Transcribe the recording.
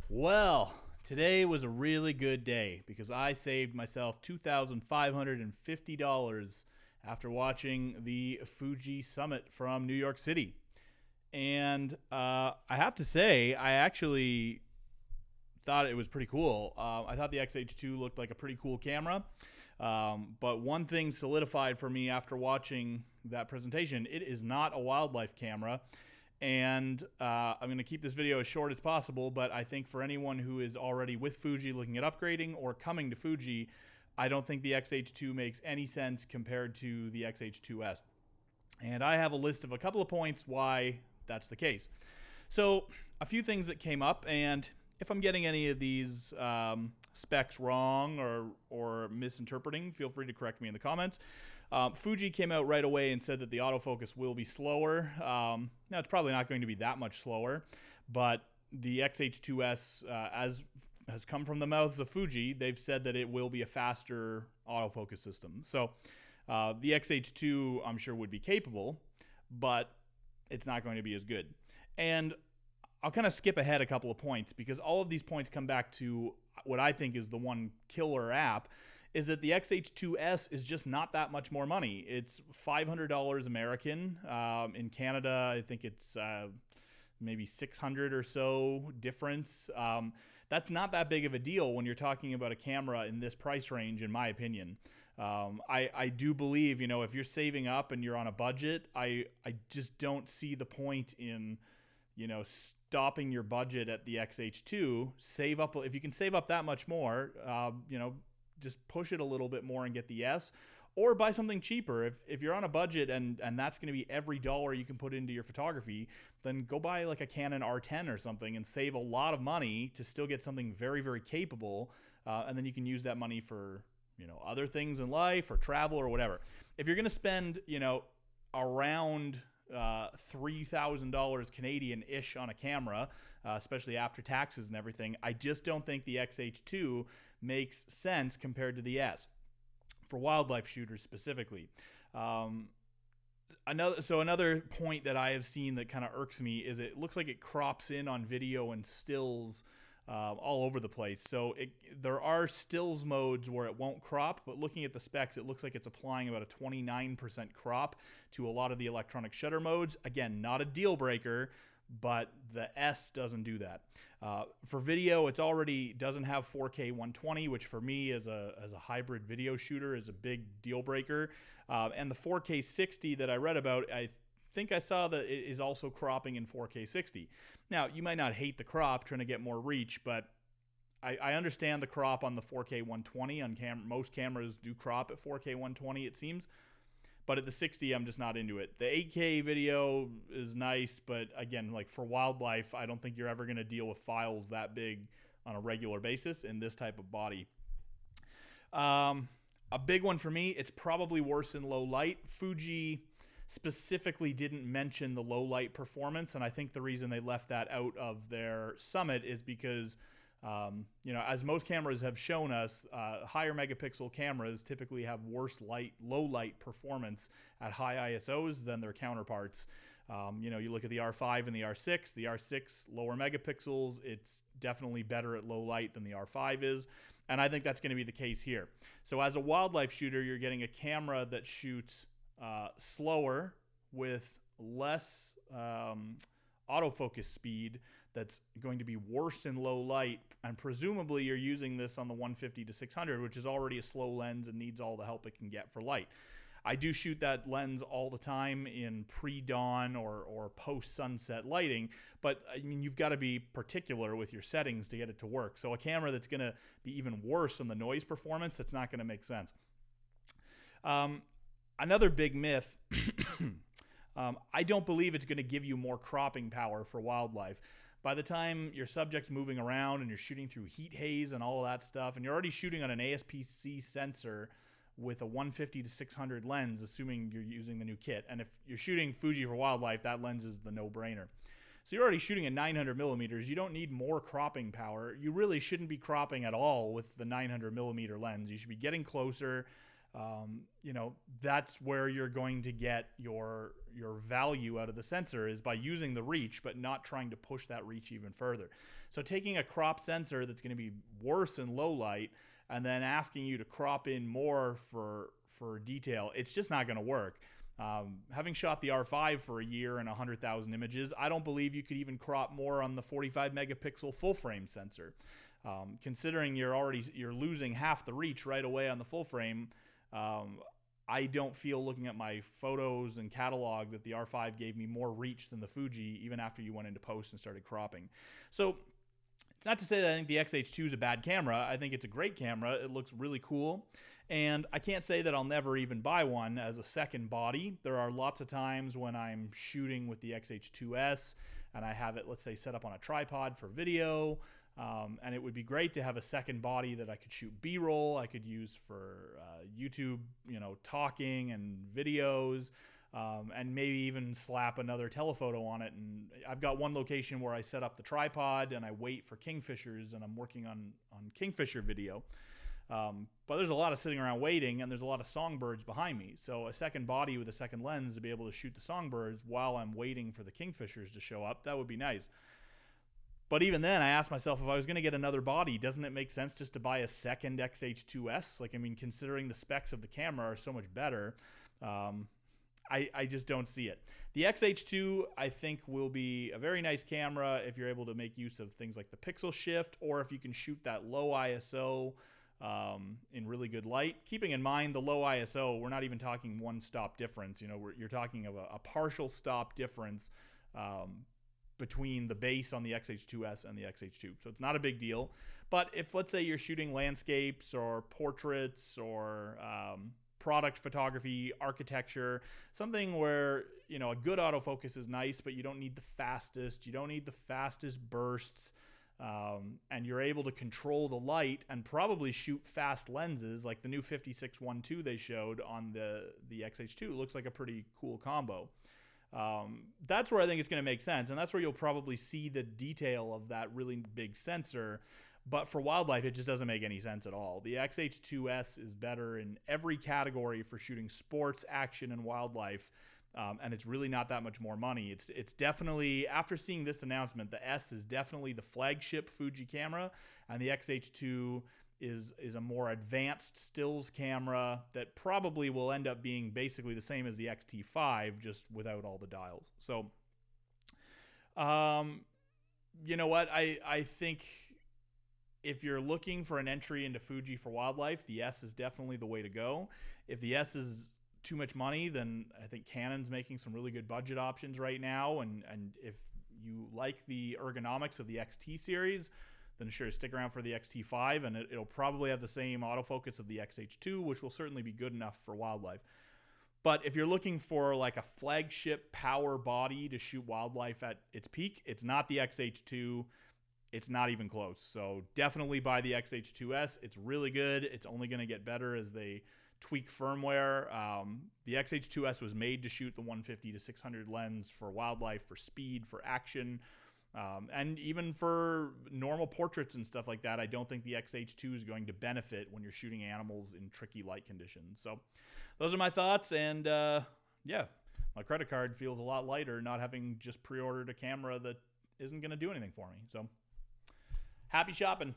Well, today was a really good day because I saved myself $2,550 after watching the Fuji summit from New York City. And I have to say, I actually thought it was pretty cool. I thought the X-H2 looked like a pretty cool camera. But one thing solidified for me after watching that presentation: it is not a wildlife camera. And I'm going to keep this video as short as possible, but I think for anyone who is already with Fuji looking at upgrading or coming to Fuji, I don't think the X-H2 makes any sense compared to the X-H2S. And I have a list of a couple of points why that's the case. So, a few things that came up, and if I'm getting any of these specs wrong or misinterpreting, feel free to correct me in the comments. Fuji came out right away and said that the autofocus will be slower. Now, it's probably not going to be that much slower, but the X-H2S, as has come from the mouths of Fuji, they've said that it will be a faster autofocus system. So the X-H2, I'm sure, would be capable, but it's not going to be as good. And I'll kind of skip ahead a couple of points because all of these points come back to what I think is the one killer app, is that the X-H2S is just not that much more money. It's $500 American. In Canada, I think it's maybe 600 or so difference. That's not that big of a deal when you're talking about a camera in this price range, in my opinion. I do believe, if you're saving up and you're on a budget, I just don't see the point in, stopping your budget at the X-H2. Save up, if you can save up that much more, just push it a little bit more and get the S, or buy something cheaper. If you're on a budget and that's going to be every dollar you can put into your photography, then go buy like a Canon R10 or something and save a lot of money to still get something very, very capable. And then you can use that money for, other things in life or travel or whatever. If you're going to spend, around $3,000 Canadian-ish on a camera, especially after taxes and everything, I just don't think the X-H2 makes sense compared to the S for wildlife shooters specifically. Another point that I have seen that kind of irks me is it looks like it crops in on video and stills all over the place. So there are stills modes where it won't crop, but looking at the specs, it looks like it's applying about a 29% crop to a lot of the electronic shutter modes. Again, not a deal breaker, but the S doesn't do that. For video, it already doesn't have 4K 120, which for me as a hybrid video shooter is a big deal breaker. And the 4K 60 that I read about, I think I saw that it is also cropping in 4K 60. Now, you might not hate the crop, trying to get more reach, but I understand the crop on the 4K 120. Most cameras do crop at 4K 120, it seems. But at the 60, I'm just not into it. The 8K video is nice, but again, like for wildlife, I don't think you're ever going to deal with files that big on a regular basis in this type of body. A big one for me, it's probably worse in low light. Fuji specifically didn't mention the low light performance, and I think the reason they left that out of their summit is because as most cameras have shown us, higher megapixel cameras typically have worse low light performance at high ISOs than their counterparts. You look at the R5 and the R6. The R6, lower megapixels, it's definitely better at low light than the R5 is, and I think that's going to be the case here. So as a wildlife shooter, you're getting a camera that shoots slower with less autofocus speed, that's going to be worse in low light, and presumably you're using this on the 150 to 600, which is already a slow lens and needs all the help it can get for light. I do shoot that lens all the time in pre-dawn or post-sunset lighting, but I mean, you've got to be particular with your settings to get it to work. So a camera that's going to be even worse on the noise performance, that's not going to make sense. Another big myth, I don't believe it's going to give you more cropping power for wildlife. By the time your subject's moving around and you're shooting through heat haze and all of that stuff, and you're already shooting on an ASPC sensor with a 150 to 600 lens, assuming you're using the new kit. And if you're shooting Fuji for wildlife, that lens is the no-brainer. So you're already shooting at 900 millimeters. You don't need more cropping power. You really shouldn't be cropping at all with the 900 millimeter lens. You should be getting closer. that's where you're going to get your value out of the sensor, is by using the reach, but not trying to push that reach even further. So taking a crop sensor that's going to be worse in low light and then asking you to crop in more for detail, it's just not going to work. Having shot the R5 for a year and 100,000 images, I don't believe you could even crop more on the 45 megapixel full frame sensor. Considering you're losing half the reach right away on the full frame, I don't feel, looking at my photos and catalog, that the R5 gave me more reach than the Fuji, even after you went into post and started cropping. So it's not to say that I think the X-H2 is a bad camera. I think it's a great camera. It looks really cool. And I can't say that I'll never even buy one as a second body. There are lots of times when I'm shooting with the X-H2S and I have it, let's say, set up on a tripod for video. And it would be great to have a second body that I could shoot B-roll, I could use for YouTube, talking and videos, and maybe even slap another telephoto on it. And I've got one location where I set up the tripod and I wait for kingfishers, and I'm working on kingfisher video. But there's a lot of sitting around waiting, and there's a lot of songbirds behind me. So a second body with a second lens to be able to shoot the songbirds while I'm waiting for the kingfishers to show up, that would be nice. But even then, I asked myself, if I was going to get another body, doesn't it make sense just to buy a second X-H2S? Considering the specs of the camera are so much better, I just don't see it. The X-H2, I think, will be a very nice camera if you're able to make use of things like the pixel shift, or if you can shoot that low ISO in really good light. Keeping in mind the low ISO, we're not even talking one stop difference. You're talking of a partial stop difference between the base on the X-H2S and the X-H2. So it's not a big deal. But if, let's say, you're shooting landscapes or portraits or product photography, architecture, something where, a good autofocus is nice, but you don't need the fastest bursts, and you're able to control the light and probably shoot fast lenses, like the new 56-1.2 they showed on the X-H2 looks like a pretty cool combo. That's where I think it's going to make sense, and that's where you'll probably see the detail of that really big sensor. But for wildlife, it just doesn't make any sense at all. The X-H2S is better in every category for shooting sports, action, and wildlife, and it's really not that much more money. It's definitely, after seeing this announcement, the S is definitely the flagship Fuji camera, and the X-H2 is a more advanced stills camera that probably will end up being basically the same as the X-T5, just without all the dials. So, you know what? I think if you're looking for an entry into Fuji for wildlife, the S is definitely the way to go. If the S is too much money, then I think Canon's making some really good budget options right now. And if you like the ergonomics of the XT series, then sure, stick around for the X-T5, and it'll probably have the same autofocus of the X-H2, which will certainly be good enough for wildlife. But if you're looking for like a flagship power body to shoot wildlife at its peak, it's not the X-H2. It's not even close. So definitely buy the X-H2S. It's really good. It's only going to get better as they tweak firmware. The X-H2S was made to shoot the 150 to 600 lens for wildlife, for speed, for action. And even for normal portraits and stuff like that, I don't think the X-H2 is going to benefit when you're shooting animals in tricky light conditions. So those are my thoughts. And my credit card feels a lot lighter not having just pre-ordered a camera that isn't going to do anything for me. So happy shopping.